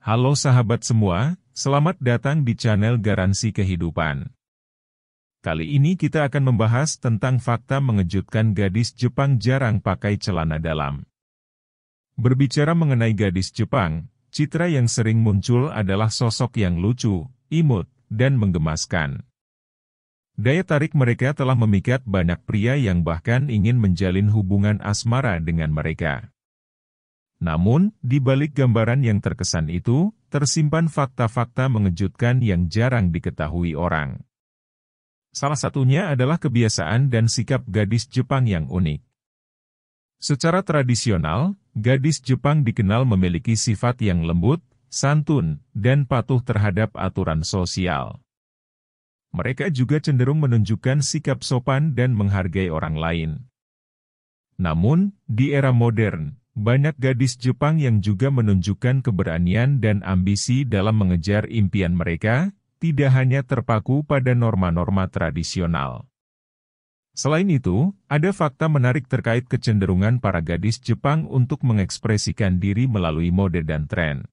Halo sahabat semua, selamat datang di channel Garansi Kehidupan. Kali ini kita akan membahas tentang fakta mengejutkan gadis Jepang jarang pakai celana dalam. Berbicara mengenai gadis Jepang, citra yang sering muncul adalah sosok yang lucu, imut, dan menggemaskan. Daya tarik mereka telah memikat banyak pria yang bahkan ingin menjalin hubungan asmara dengan mereka. Namun, di balik gambaran yang terkesan itu, tersimpan fakta-fakta mengejutkan yang jarang diketahui orang. Salah satunya adalah kebiasaan dan sikap gadis Jepang yang unik. Secara tradisional, gadis Jepang dikenal memiliki sifat yang lembut, santun, dan patuh terhadap aturan sosial. Mereka juga cenderung menunjukkan sikap sopan dan menghargai orang lain. Namun, di era modern, banyak gadis Jepang yang juga menunjukkan keberanian dan ambisi dalam mengejar impian mereka, tidak hanya terpaku pada norma-norma tradisional. Selain itu, ada fakta menarik terkait kecenderungan para gadis Jepang untuk mengekspresikan diri melalui mode dan tren.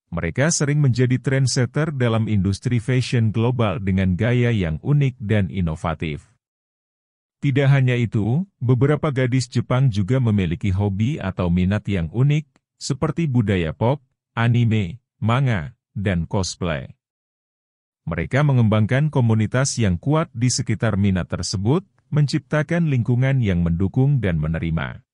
Mereka sering menjadi trendsetter dalam industri fashion global dengan gaya yang unik dan inovatif. Tidak hanya itu, beberapa gadis Jepang juga memiliki hobi atau minat yang unik, seperti budaya pop, anime, manga, dan cosplay. Mereka mengembangkan komunitas yang kuat di sekitar minat tersebut, menciptakan lingkungan yang mendukung dan menerima.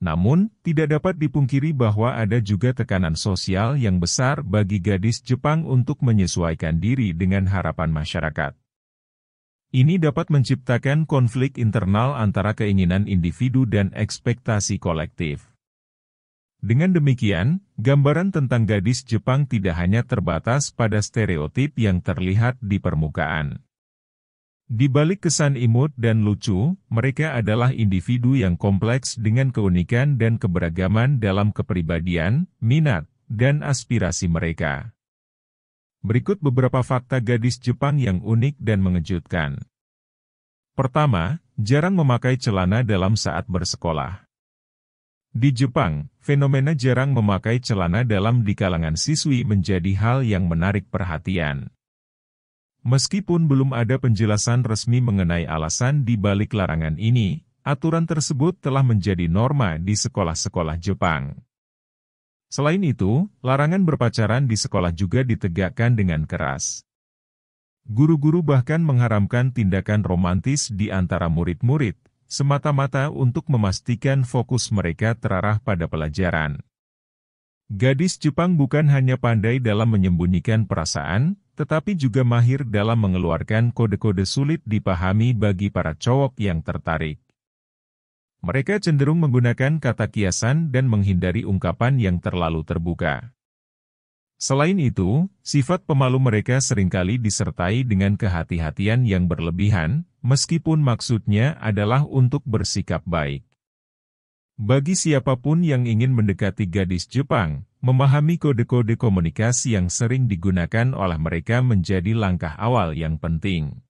Namun, tidak dapat dipungkiri bahwa ada juga tekanan sosial yang besar bagi gadis Jepang untuk menyesuaikan diri dengan harapan masyarakat. Ini dapat menciptakan konflik internal antara keinginan individu dan ekspektasi kolektif. Dengan demikian, gambaran tentang gadis Jepang tidak hanya terbatas pada stereotip yang terlihat di permukaan. Di balik kesan imut dan lucu, mereka adalah individu yang kompleks dengan keunikan dan keberagaman dalam kepribadian, minat, dan aspirasi mereka. Berikut beberapa fakta gadis Jepang yang unik dan mengejutkan. Pertama, jarang memakai celana dalam saat bersekolah. Di Jepang, fenomena jarang memakai celana dalam di kalangan siswi menjadi hal yang menarik perhatian. Meskipun belum ada penjelasan resmi mengenai alasan di balik larangan ini, aturan tersebut telah menjadi norma di sekolah-sekolah Jepang. Selain itu, larangan berpacaran di sekolah juga ditegakkan dengan keras. Guru-guru bahkan mengharamkan tindakan romantis di antara murid-murid, semata-mata untuk memastikan fokus mereka terarah pada pelajaran. Gadis Jepang bukan hanya pandai dalam menyembunyikan perasaan, tetapi juga mahir dalam mengeluarkan kode-kode sulit dipahami bagi para cowok yang tertarik. Mereka cenderung menggunakan kata kiasan dan menghindari ungkapan yang terlalu terbuka. Selain itu, sifat pemalu mereka seringkali disertai dengan kehati-hatian yang berlebihan, meskipun maksudnya adalah untuk bersikap baik. Bagi siapapun yang ingin mendekati gadis Jepang, memahami kode-kode komunikasi yang sering digunakan oleh mereka menjadi langkah awal yang penting.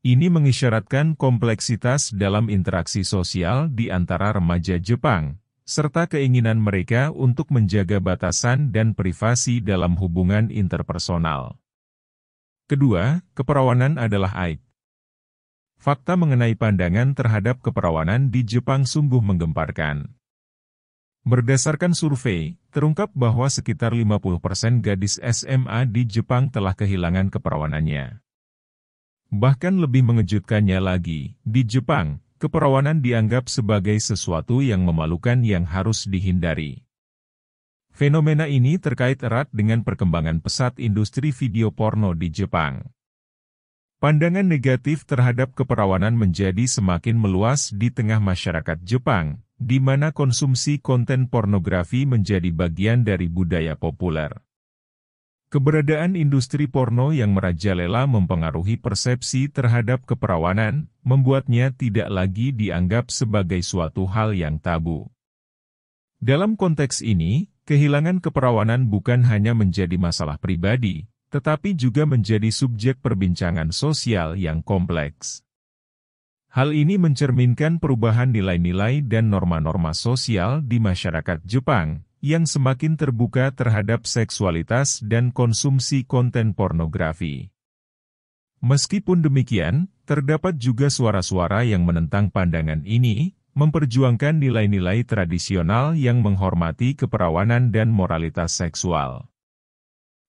Ini mengisyaratkan kompleksitas dalam interaksi sosial di antara remaja Jepang, serta keinginan mereka untuk menjaga batasan dan privasi dalam hubungan interpersonal. Kedua, keperawanan adalah aib. Fakta mengenai pandangan terhadap keperawanan di Jepang sungguh menggemparkan. Berdasarkan survei, terungkap bahwa sekitar 50% gadis SMA di Jepang telah kehilangan keperawanannya. Bahkan lebih mengejutkannya lagi, di Jepang, keperawanan dianggap sebagai sesuatu yang memalukan yang harus dihindari. Fenomena ini terkait erat dengan perkembangan pesat industri video porno di Jepang. Pandangan negatif terhadap keperawanan menjadi semakin meluas di tengah masyarakat Jepang, di mana konsumsi konten pornografi menjadi bagian dari budaya populer. Keberadaan industri porno yang merajalela mempengaruhi persepsi terhadap keperawanan, membuatnya tidak lagi dianggap sebagai suatu hal yang tabu. Dalam konteks ini, kehilangan keperawanan bukan hanya menjadi masalah pribadi, tetapi juga menjadi subjek perbincangan sosial yang kompleks. Hal ini mencerminkan perubahan nilai-nilai dan norma-norma sosial di masyarakat Jepang, yang semakin terbuka terhadap seksualitas dan konsumsi konten pornografi. Meskipun demikian, terdapat juga suara-suara yang menentang pandangan ini, memperjuangkan nilai-nilai tradisional yang menghormati keperawanan dan moralitas seksual.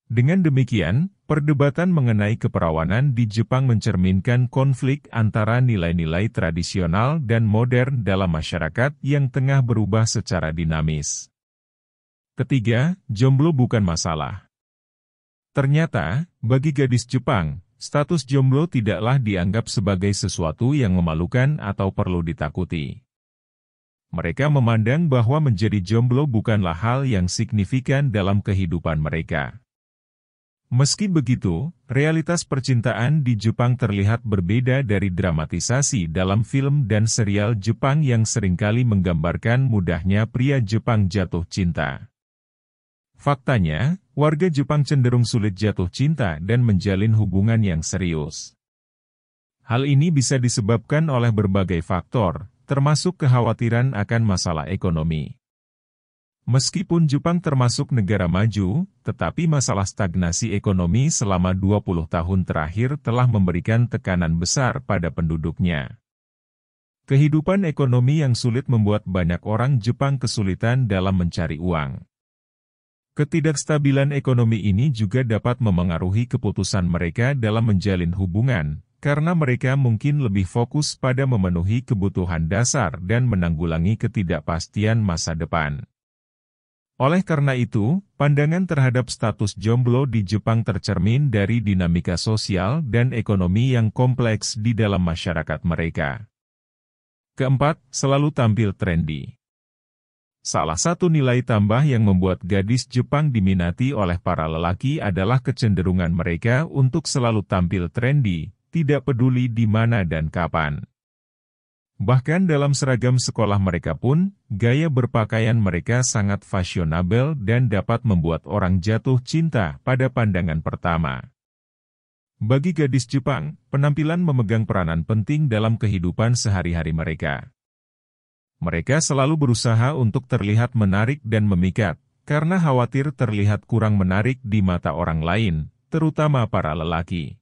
Dengan demikian, perdebatan mengenai keperawanan di Jepang mencerminkan konflik antara nilai-nilai tradisional dan modern dalam masyarakat yang tengah berubah secara dinamis. Ketiga, jomblo bukan masalah. Ternyata, bagi gadis Jepang, status jomblo tidaklah dianggap sebagai sesuatu yang memalukan atau perlu ditakuti. Mereka memandang bahwa menjadi jomblo bukanlah hal yang signifikan dalam kehidupan mereka. Meski begitu, realitas percintaan di Jepang terlihat berbeda dari dramatisasi dalam film dan serial Jepang yang seringkali menggambarkan mudahnya pria Jepang jatuh cinta. Faktanya, warga Jepang cenderung sulit jatuh cinta dan menjalin hubungan yang serius. Hal ini bisa disebabkan oleh berbagai faktor, termasuk kekhawatiran akan masalah ekonomi. Meskipun Jepang termasuk negara maju, tetapi masalah stagnasi ekonomi selama 20 tahun terakhir telah memberikan tekanan besar pada penduduknya. Kehidupan ekonomi yang sulit membuat banyak orang Jepang kesulitan dalam mencari uang. Ketidakstabilan ekonomi ini juga dapat memengaruhi keputusan mereka dalam menjalin hubungan, karena mereka mungkin lebih fokus pada memenuhi kebutuhan dasar dan menanggulangi ketidakpastian masa depan. Oleh karena itu, pandangan terhadap status jomblo di Jepang tercermin dari dinamika sosial dan ekonomi yang kompleks di dalam masyarakat mereka. Keempat, selalu tampil trendy. Salah satu nilai tambah yang membuat gadis Jepang diminati oleh para lelaki adalah kecenderungan mereka untuk selalu tampil trendy, tidak peduli di mana dan kapan. Bahkan dalam seragam sekolah mereka pun, gaya berpakaian mereka sangat fashionabel dan dapat membuat orang jatuh cinta pada pandangan pertama. Bagi gadis Jepang, penampilan memegang peranan penting dalam kehidupan sehari-hari mereka. Mereka selalu berusaha untuk terlihat menarik dan memikat, karena khawatir terlihat kurang menarik di mata orang lain, terutama para lelaki.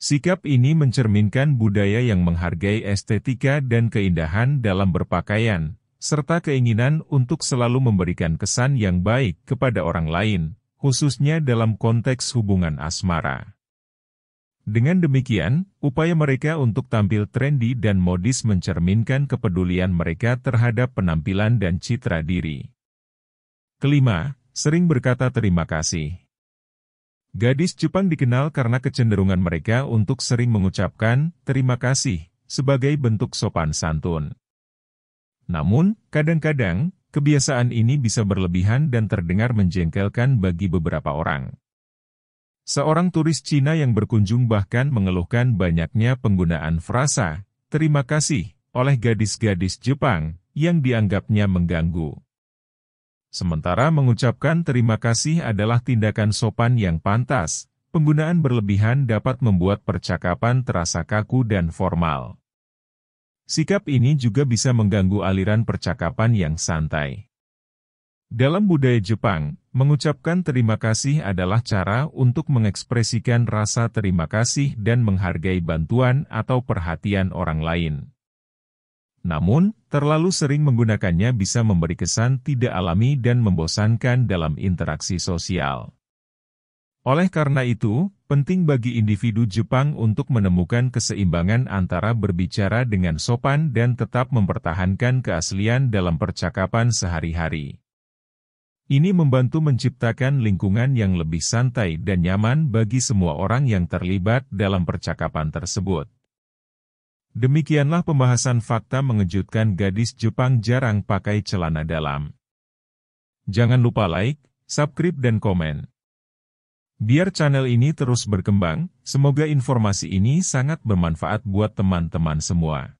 Sikap ini mencerminkan budaya yang menghargai estetika dan keindahan dalam berpakaian, serta keinginan untuk selalu memberikan kesan yang baik kepada orang lain, khususnya dalam konteks hubungan asmara. Dengan demikian, upaya mereka untuk tampil trendy dan modis mencerminkan kepedulian mereka terhadap penampilan dan citra diri. Kelima, sering berkata terima kasih. Gadis Jepang dikenal karena kecenderungan mereka untuk sering mengucapkan terima kasih sebagai bentuk sopan santun. Namun, kadang-kadang, kebiasaan ini bisa berlebihan dan terdengar menjengkelkan bagi beberapa orang. Seorang turis Cina yang berkunjung bahkan mengeluhkan banyaknya penggunaan frasa terima kasih oleh gadis-gadis Jepang yang dianggapnya mengganggu. Sementara mengucapkan terima kasih adalah tindakan sopan yang pantas, penggunaan berlebihan dapat membuat percakapan terasa kaku dan formal. Sikap ini juga bisa mengganggu aliran percakapan yang santai. Dalam budaya Jepang, mengucapkan terima kasih adalah cara untuk mengekspresikan rasa terima kasih dan menghargai bantuan atau perhatian orang lain. Namun, terlalu sering menggunakannya bisa memberi kesan tidak alami dan membosankan dalam interaksi sosial. Oleh karena itu, penting bagi individu Jepang untuk menemukan keseimbangan antara berbicara dengan sopan dan tetap mempertahankan keaslian dalam percakapan sehari-hari. Ini membantu menciptakan lingkungan yang lebih santai dan nyaman bagi semua orang yang terlibat dalam percakapan tersebut. Demikianlah pembahasan fakta mengejutkan gadis Jepang jarang pakai celana dalam. Jangan lupa like, subscribe dan komen. Biar channel ini terus berkembang, semoga informasi ini sangat bermanfaat buat teman-teman semua.